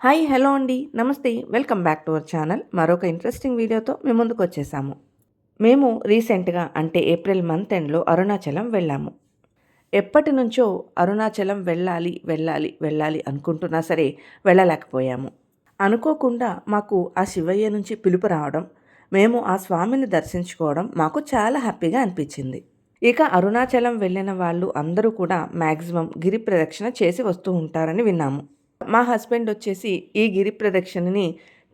Hi hello అండి నమస్తే welcome back to our channel. మరొక ఇంట్రెస్టింగ్ వీడియోతో మేము ముందుకు వచ్చేసాము. మేము రీసెంట్గా అంటే ఏప్రిల్ మంత్ ఎండ్లో అరుణాచలం వెళ్ళాము. ఎప్పటి నుంచో అరుణాచలం వెళ్ళాలి వెళ్ళాలి వెళ్ళాలి అనుకుంటున్నా సరే వెళ్ళలేకపోయాము. అనుకోకుండా మాకు ఆ శివయ్య నుంచి పిలుపు రావడం, మేము ఆ స్వామిని దర్శించుకోవడం మాకు చాలా హ్యాపీగా అనిపించింది. ఇక అరుణాచలం వెళ్ళిన వాళ్ళు అందరూ కూడా మ్యాక్సిమం గిరి ప్రదక్షిణ చేసి వస్తూ ఉంటారని విన్నాము. మా హస్బెండ్ వచ్చేసి ఈ గిరి ప్రదక్షిణని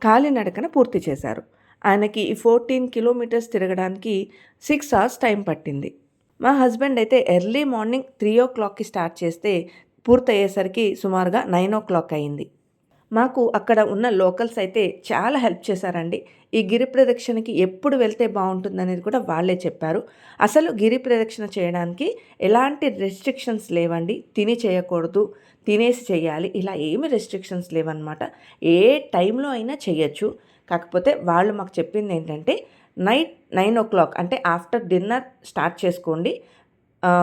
కాలినడకన పూర్తి చేశారు. ఆయనకి ఈ 14 కిలోమీటర్స్ తిరగడానికి 6 అవర్స్ టైం పట్టింది. మా హస్బెండ్ అయితే ఎర్లీ మార్నింగ్ 3 స్టార్ట్ చేస్తే పూర్తయ్యేసరికి సుమారుగా 9 అయింది. మాకు అక్కడ ఉన్న లోకల్స్ అయితే చాలా హెల్ప్ చేశారండి. ఈ గిరి ప్రదక్షిణకి ఎప్పుడు వెళ్తే బాగుంటుందనేది కూడా వాళ్ళే చెప్పారు. అసలు గిరి ప్రదక్షిణ చేయడానికి ఎలాంటి రెస్ట్రిక్షన్స్ లేవండి. తిని చేయకూడదు, తినేసి చేయాలి, ఇలా ఏమి రెస్ట్రిక్షన్స్ లేవన్నమాట. ఏ టైంలో అయినా చేయొచ్చు. కాకపోతే వాళ్ళు మాకు చెప్పింది ఏంటంటే నైట్ 9 అంటే ఆఫ్టర్ డిన్నర్ స్టార్ట్ చేసుకోండి.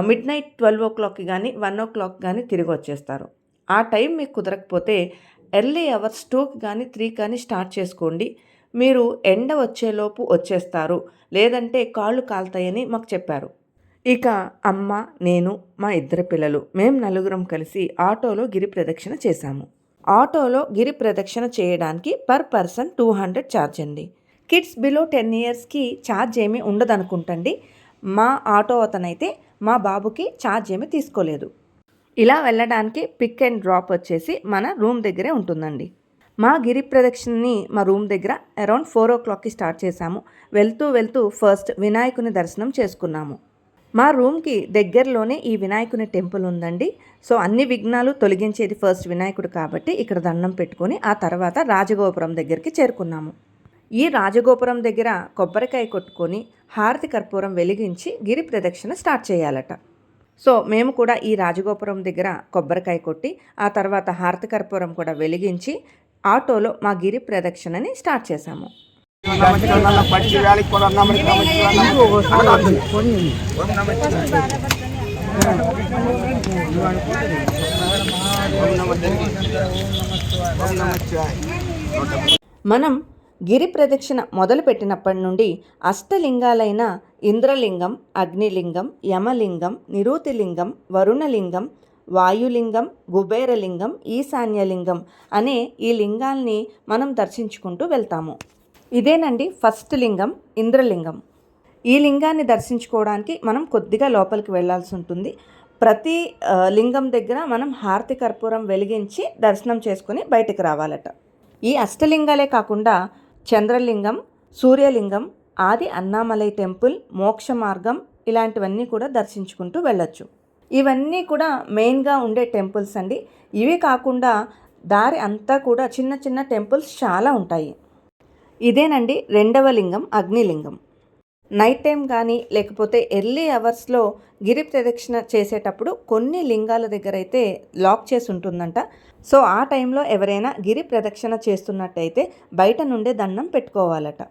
మిడ్ నైట్ 12 కానీ 1 కానీ తిరిగి వచ్చేస్తారు. ఆ టైం మీకు కుదరకపోతే ఎర్లీ అవర్స్ 2 కానీ 3 కానీ స్టార్ట్ చేసుకోండి. మీరు ఎండ వచ్చేలోపు వచ్చేస్తారు, లేదంటే కాళ్ళు కాలుతాయని మాకు చెప్పారు. ఇక అమ్మ, నేను, మా 2 పిల్లలు మేము నలుగురం కలిసి ఆటోలో గిరి ప్రదక్షిణ చేశాము. ఆటోలో గిరి ప్రదక్షిణ చేయడానికి పర్ పర్సన్ 200 ఛార్జ్ అండి. కిడ్స్ బిలో 10 ఇయర్స్కి ఛార్జ్ ఏమీ ఉండదనుకుంటండి. మా ఆటో అతనైతే మా బాబుకి ఛార్జ్ ఏమీ తీసుకోలేదు. ఇలా వెళ్ళడానికి పిక్ అండ్ డ్రాప్ వచ్చేసి మన రూమ్ దగ్గరే ఉంటుందండి. మా గిరి ప్రదక్షిణని మా రూమ్ దగ్గర అరౌండ్ 4 స్టార్ట్ చేశాము. వెళ్తూ వెళ్తూ ఫస్ట్ వినాయకుని దర్శనం చేసుకున్నాము. మా రూమ్కి దగ్గరలోనే ఈ వినాయకుని టెంపుల్ ఉందండి. సో అన్ని విఘ్నాలు తొలగించేది ఫస్ట్ వినాయకుడు కాబట్టి ఇక్కడ దండం పెట్టుకొని ఆ తర్వాత రాజగోపురం దగ్గరికి చేరుకున్నాము. ఈ రాజగోపురం దగ్గర కొబ్బరికాయ కొట్టుకొని హారతి కర్పూరం వెలిగించి గిరి ప్రదక్షిణ స్టార్ట్ చేయాలట. సో మేము కూడా ఈ రాజగోపురం దగ్గర కొబ్బరికాయ కొట్టి ఆ తర్వాత హారతి కర్పూరం కూడా వెలిగించి ఆటోలో మా గిరి ప్రదక్షిణని స్టార్ట్ చేశాము. మనం గిరి ప్రదక్షిణ మొదలుపెట్టినప్పటి నుండి అష్టలింగాలైన ఇంద్రలింగం, అగ్నిలింగం, యమలింగం, నిరూతిలింగం, వరుణలింగం, వాయులింగం, కుబేరలింగం, ఈశాన్యలింగం అనే ఈ లింగాల్ని మనం దర్శించుకుంటూ వెళ్తాము. ఇదేనండి ఫస్ట్ లింగం, ఇంద్రలింగం. ఈ లింగాన్ని దర్శించుకోవడానికి మనం కొద్దిగా లోపలికి వెళ్ళాల్సి ఉంటుంది. ప్రతి లింగం దగ్గర మనం హారతి కర్పూరం వెలిగించి దర్శనం చేసుకుని బయటకు రావాలట. ఈ అష్టలింగాలే కాకుండా చంద్రలింగం, సూర్యలింగం, ఆది అన్నామలై టెంపుల్, మోక్ష మార్గం ఇలాంటివన్నీ కూడా దర్శించుకుంటూ వెళ్ళొచ్చు. ఇవన్నీ కూడా మెయిన్గా ఉండే టెంపుల్స్ అండి. ఇవి కాకుండా దారి అంతా కూడా చిన్న చిన్న టెంపుల్స్ చాలా ఉంటాయి. ఇదేనండి రెండవ లింగం, అగ్నిలింగం. నైట్ టైం కానీ లేకపోతే ఎర్లీ అవర్స్లో గిరి ప్రదక్షిణ చేసేటప్పుడు కొన్ని లింగాల దగ్గర అయితే లాక్ చేసి ఉంటుందంట. సో ఆ టైంలో ఎవరైనా గిరి ప్రదక్షిణ చేస్తున్నట్టయితే బయట నుండే దండం పెట్టుకోవాలట.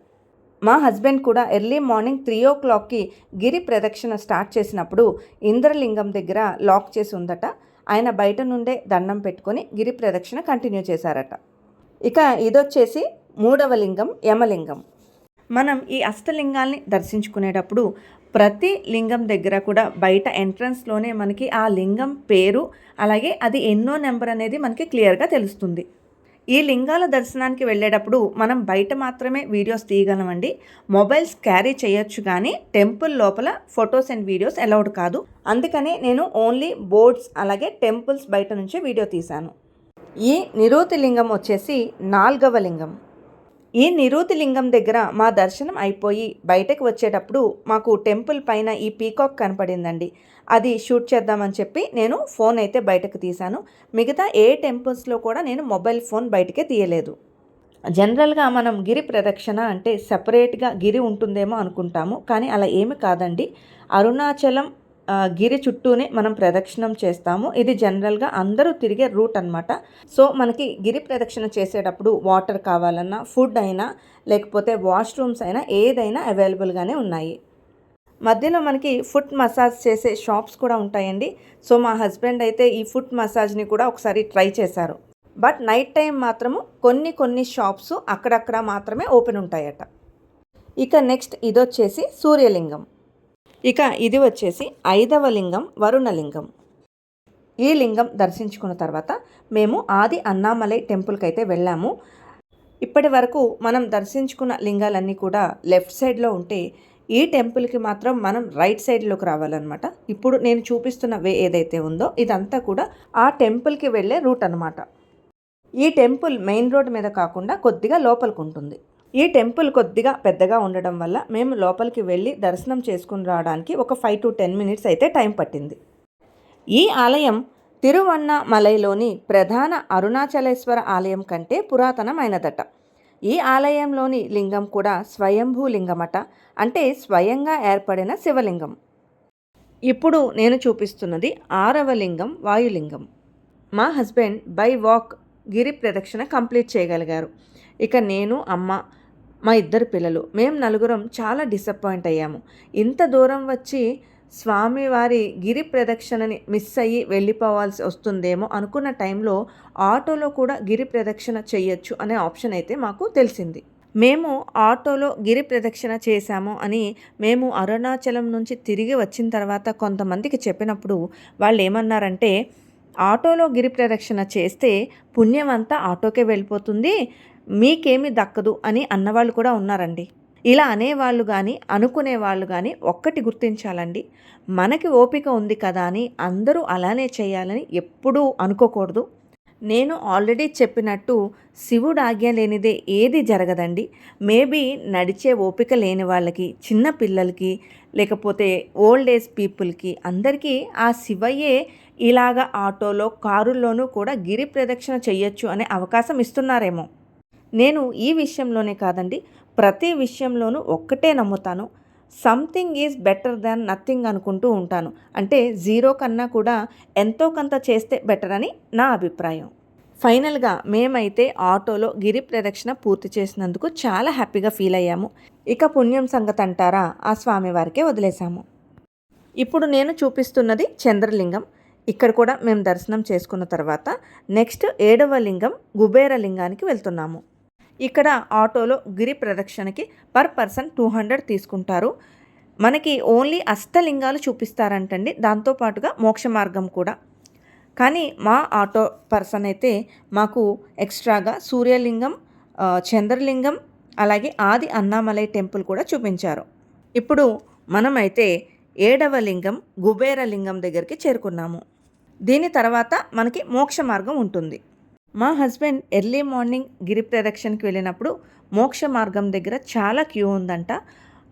మా హస్బెండ్ కూడా ఎర్లీ మార్నింగ్ 3 గిరి ప్రదక్షిణ స్టార్ట్ చేసినప్పుడు ఇంద్రలింగం దగ్గర లాక్ చేసి ఉందట. ఆయన బయట నుండే దండం పెట్టుకొని గిరి ప్రదక్షిణ కంటిన్యూ చేశారట. ఇక ఇదొచ్చేసి 3వ లింగం, యమలింగం. మనం ఈ అష్టలింగాల్ని దర్శించుకునేటప్పుడు ప్రతి లింగం దగ్గర కూడా బయట ఎంట్రన్స్లోనే మనకి ఆ లింగం పేరు అలాగే అది ఎన్నో నెంబర్ అనేది మనకి క్లియర్గా తెలుస్తుంది. ఈ లింగాల దర్శనానికి వెళ్ళేటప్పుడు మనం బయట మాత్రమే వీడియోస్ తీయగలమండి. మొబైల్స్ క్యారీ చేయొచ్చు కానీ టెంపుల్ లోపల ఫొటోస్ అండ్ వీడియోస్ అలౌడ్ కాదు. అందుకనే నేను ఓన్లీ బోర్డ్స్ అలాగే టెంపుల్స్ బయట నుంచే వీడియో తీశాను. ఈ నిరూతి లింగం వచ్చేసి 4వ లింగం. ఈ నిరూతి లింగం దగ్గర మా దర్శనం అయిపోయి బయటకు వచ్చేటప్పుడు మాకు టెంపుల్ పైన ఈ పీకాక్ కనపడిందండి. అది షూట్ చేద్దామని చెప్పి నేను ఫోన్ అయితే బయటకు తీశాను. మిగతా ఏ టెంపుల్స్లో కూడా నేను మొబైల్ ఫోన్ బయటకే తీయలేదు. జనరల్గా మనం గిరి ప్రదక్షిణ అంటే సపరేట్గా గిరి ఉంటుందేమో అనుకుంటాము, కానీ అలా ఏమి కాదండి. అరుణాచలం గిరి చుట్టూనే మనం ప్రదక్షిణం చేస్తాము. ఇది జనరల్గా అందరూ తిరిగే రూట్ అనమాట. సో మనకి గిరి ప్రదక్షిణ చేసేటప్పుడు వాటర్ కావాలన్నా, ఫుడ్ అయినా లేకపోతే వాష్రూమ్స్ అయినా ఏదైనా అవైలబుల్గానే ఉన్నాయి. మధ్యలో మనకి ఫుట్ మసాజ్ చేసే షాప్స్ కూడా ఉంటాయండి. సో మా హస్బెండ్ అయితే ఈ ఫుట్ మసాజ్ని కూడా ఒకసారి ట్రై చేశారు. బట్ నైట్ టైం మాత్రము కొన్ని షాప్స్ అక్కడక్కడ మాత్రమే ఓపెన్ ఉంటాయట. ఇక నెక్స్ట్ ఇదొచ్చేసి సూర్యలింగం. ఇక ఇది వచ్చేసి 5వ లింగం వరుణలింగం. ఈ లింగం దర్శించుకున్న తర్వాత మేము ఆది అన్నామలై టెంపుల్కి అయితే వెళ్ళాము. ఇప్పటి వరకు మనం దర్శించుకున్న లింగాలన్నీ కూడా లెఫ్ట్ సైడ్లో ఉంటే ఈ టెంపుల్కి మాత్రం మనం రైట్ సైడ్లోకి రావాలన్నమాట. ఇప్పుడు నేను చూపిస్తున్న వే ఏదైతే ఉందో ఇదంతా కూడా ఆ టెంపుల్కి వెళ్ళే రూట్ అనమాట. ఈ టెంపుల్ మెయిన్ రోడ్ మీద కాకుండా కొద్దిగా లోపలికి ఉంటుంది. ఈ టెంపుల్ కొద్దిగా పెద్దగా ఉండడం వల్ల మేము లోపలికి వెళ్ళి దర్శనం చేసుకుని రావడానికి ఒక 5 to 10 minutes అయితే టైం పట్టింది. ఈ ఆలయం తిరువన్నామలైలోని ప్రధాన అరుణాచలేశ్వర ఆలయం కంటే పురాతనమైనదట. ఈ ఆలయంలోని లింగం కూడా స్వయంభూ లింగమట, అంటే స్వయంగా ఏర్పడిన శివలింగం. ఇప్పుడు నేను చూపిస్తున్నది 6వ లింగం వాయులింగం. మా హస్బెండ్ బై వాక్ గిరి ప్రదక్షిణ కంప్లీట్ చేయగలిగారు. ఇక నేను, అమ్మ, మా 2 పిల్లలు, మేము 4 చాలా డిసప్పాయింట్ అయ్యాము. ఇంత దూరం వచ్చి స్వామివారి గిరి ప్రదక్షిణని మిస్ అయ్యి వెళ్ళిపోవాల్సి వస్తుందేమో అనుకున్న టైంలో ఆటోలో కూడా గిరి ప్రదక్షిణ చేయొచ్చు అనే ఆప్షన్ అయితే మాకు తెలిసింది. మేము ఆటోలో గిరి ప్రదక్షిణ చేశాము అని మేము అరుణాచలం నుంచి తిరిగి వచ్చిన తర్వాత కొంతమందికి చెప్పినప్పుడు వాళ్ళు ఏమన్నారంటే, ఆటోలో గిరి ప్రదక్షిణ చేస్తే పుణ్యం అంతా ఆటోకే వెళ్ళిపోతుంది, మీకేమీ దక్కదు అని అన్నవాళ్ళు కూడా ఉన్నారండి. ఇలా అనేవాళ్ళు కానీ అనుకునేవాళ్ళు కానీ ఒక్కటి గుర్తించాలండి, మనకి ఓపిక ఉంది కదా అని అందరూ అలానే చేయాలని ఎప్పుడూ అనుకోకూడదు. నేను ఆల్రెడీ చెప్పినట్టు శివుడు ఆజ్ఞ లేనిదే ఏది జరగదండి. మేబీ నడిచే ఓపిక లేని వాళ్ళకి, చిన్న పిల్లలకి, లేకపోతే ఓల్డ్ ఏజ్ పీపుల్కి అందరికీ ఆ శివయ్యే ఇలాగ ఆటోలో కారుల్లోనూ కూడా గిరి ప్రదక్షిణ చెయ్యొచ్చు అనే అవకాశం ఇస్తున్నారేమో. నేను ఈ విషయంలోనే కాదండి, ప్రతి విషయంలోనూ ఒక్కటే నమ్ముతాను, something is better than nothing అనుకుంటూ ఉంటాను. అంటే 0 కన్నా కూడా ఎంతో కొంత చేస్తే బెటర్ అని నా అభిప్రాయం. ఫైనల్గా మేమైతే ఆటోలో గిరి ప్రదక్షిణ పూర్తి చేసినందుకు చాలా హ్యాపీగా ఫీల్ అయ్యాము. ఇక పుణ్యం సంగతి అంటారా, ఆ స్వామివారికే వదిలేశాము. ఇప్పుడు నేను చూపిస్తున్నది చంద్రలింగం. ఇక్కడ కూడా మేము దర్శనం చేసుకున్న తర్వాత నెక్స్ట్ 7వ లింగం కుబేర లింగానికి వెళ్తున్నాము. ఇక్కడ ఆటోలో గిరి ప్రదక్షిణకి పర్ పర్సన్ 200 తీసుకుంటారు. మనకి ఓన్లీ అష్టలింగాలు చూపిస్తారంటండి, దాంతోపాటుగా మోక్ష మార్గం కూడా. కానీ మా ఆటో పర్సన్ అయితే మాకు ఎక్స్ట్రాగా సూర్యలింగం, చంద్రలింగం, అలాగే ఆది అన్నామలై టెంపుల్ కూడా చూపించారు. ఇప్పుడు మనమైతే 7వ లింగం కుబేర లింగం దగ్గరికి చేరుకున్నాము. దీని తర్వాత మనకి మోక్ష మార్గం ఉంటుంది. మా హస్బెండ్ ఎర్లీ మార్నింగ్ గిరి ప్రదక్షిణకి వెళ్ళినప్పుడు మోక్ష మార్గం దగ్గర చాలా క్యూ ఉందంట.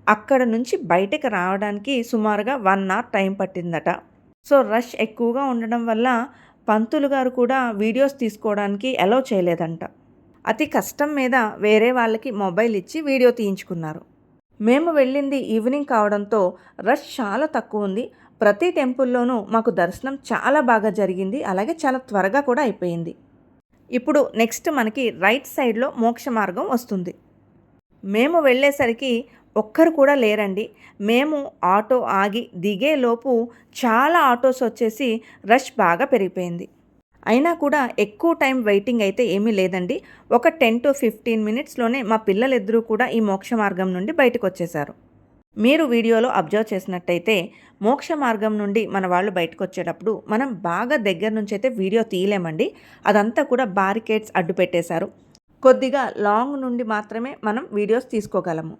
అక్కడ నుంచి బయటకు రావడానికి సుమారుగా 1 hour టైం పట్టిందట. సో రష్ ఎక్కువగా ఉండడం వల్ల పంతులు గారు కూడా వీడియోస్ తీసుకోవడానికి అలౌ చేయలేదంట. అతి కష్టం మీద వేరే వాళ్ళకి మొబైల్ ఇచ్చి వీడియో తీయించుకున్నారు. మేము వెళ్ళింది ఈవినింగ్ కావడంతో రష్ చాలా తక్కువ ఉంది. ప్రతి టెంపుల్లోనూ మాకు దర్శనం చాలా బాగా జరిగింది, అలాగే చాలా త్వరగా కూడా అయిపోయింది. ఇప్పుడు నెక్స్ట్ మనకి రైట్ సైడ్లో మోక్ష మార్గం వస్తుంది. మేము వెళ్ళేసరికి ఒక్కరు కూడా లేరండి. మేము ఆటో ఆగి దిగేలోపు చాలా ఆటోస్ వచ్చేసి రష్ బాగా పెరిగిపోయింది. అయినా కూడా ఎక్కువ టైం వెయిటింగ్ అయితే ఏమీ లేదండి. ఒక 10 to 15 minutesలోనే మా పిల్లలిద్దరూ కూడా ఈ మోక్ష మార్గం నుండి బయటకు వచ్చేశారు. మీరు వీడియోలో అబ్జర్వ్ చేసినట్టయితే మోక్ష మార్గం నుండి మన వాళ్ళు బయటకు వచ్చేటప్పుడు మనం బాగా దగ్గర నుంచి అయితే వీడియో తీయలేమండి. అదంతా కూడా బారికేడ్స్ అడ్డు పెట్టేశారు. కొద్దిగా లాంగ్ నుండి మాత్రమే మనం వీడియోస్ తీసుకోగలము.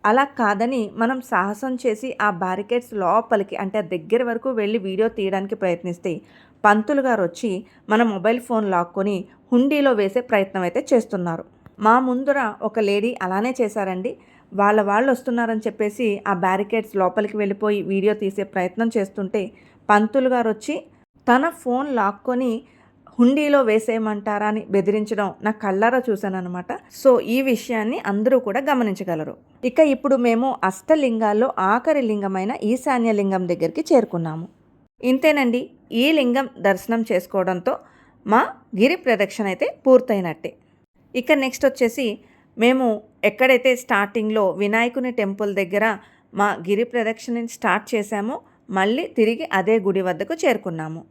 అలా కాదని మనం సాహసం చేసి ఆ బారికేడ్స్ లోపలికి అంటే దగ్గర వరకు వెళ్ళి వీడియో తీయడానికి ప్రయత్నిస్తే పంతులు గారు వచ్చి మన మొబైల్ ఫోన్ లాక్కొని హుండీలో వేసే ప్రయత్నం అయితే చేస్తున్నారు. మా ముందర ఒక లేడీ అలానే చేశారండి. వాళ్ళు వస్తున్నారని చెప్పేసి ఆ బ్యారికేడ్స్ లోపలికి వెళ్ళిపోయి వీడియో తీసే ప్రయత్నం చేస్తుంటే పంతులు గారు వచ్చి తన ఫోన్ లాక్కొని హుండీలో వేసేయమంటారా అని బెదిరించడం నా కళ్ళారా చూశానన్నమాట. సో ఈ విషయాన్ని అందరూ కూడా గమనించగలరు. ఇక ఇప్పుడు మేము అష్టలింగాల్లో ఆఖరి లింగమైన ఈశాన్య లింగం దగ్గరికి చేరుకున్నాము. ఇంతేనండి, ఈ లింగం దర్శనం చేసుకోవడంతో మా గిరి ప్రదక్షిణ అయితే పూర్తయినట్టే. ఇక నెక్స్ట్ వచ్చేసి మేము ఎక్కడైతే స్టార్టింగ్లో వినాయకుని టెంపుల్ దగ్గర మా గిరి ప్రదక్షిణని స్టార్ట్ చేశామో మళ్ళీ తిరిగి అదే గుడి వద్దకు చేరుకున్నాము.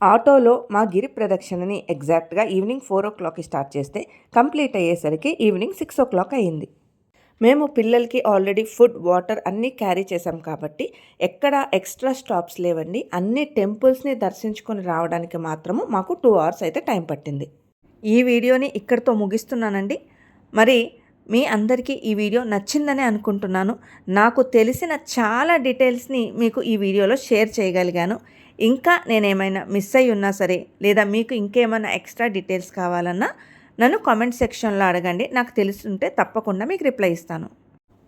ఆటోలో మా గిరి ప్రదక్షిణని ఎగ్జాక్ట్గా ఈవినింగ్ 4 స్టార్ట్ చేస్తే కంప్లీట్ అయ్యేసరికి ఈవినింగ్ 6 అయింది. మేము పిల్లలకి ఆల్రెడీ ఫుడ్, వాటర్ అన్నీ క్యారీ చేసాం కాబట్టి ఎక్కడ ఎక్స్ట్రా స్టాప్స్ లేవండి. అన్ని టెంపుల్స్ని దర్శించుకొని రావడానికి మాత్రము మాకు 2 hours అయితే టైం పట్టింది. ఈ వీడియోని ఇక్కడితో ముగిస్తున్నానండి. మరి మీ అందరికీ ఈ వీడియో నచ్చిందనే అనుకుంటున్నాను. నాకు తెలిసిన చాలా డీటెయిల్స్ని మీకు ఈ వీడియోలో షేర్ చేయగలిగాను. ఇంకా నేనేమైనా మిస్ అయ్యి ఉన్నా సరే, లేదా మీకు ఇంకేమైనా ఎక్స్ట్రా డీటెయిల్స్ కావాలన్నా నన్ను కామెంట్ సెక్షన్లో అడగండి. నాకు తెలుసుంటే తప్పకుండా మీకు రిప్లై ఇస్తాను.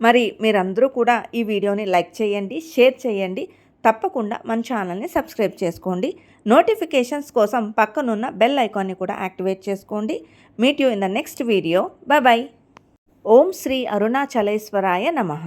మరి మీరందరూ కూడా ఈ వీడియోని లైక్ చేయండి, షేర్ చేయండి. తప్పకుండా మన ఛానల్ని సబ్స్క్రైబ్ చేసుకోండి. నోటిఫికేషన్స్ కోసం పక్కనున్న బెల్ ఐకాన్ని కూడా యాక్టివేట్ చేసుకోండి. Meet you in the next video. Bye. ఓం శ్రీ అరుణాచలేశ్వరాయ నమః.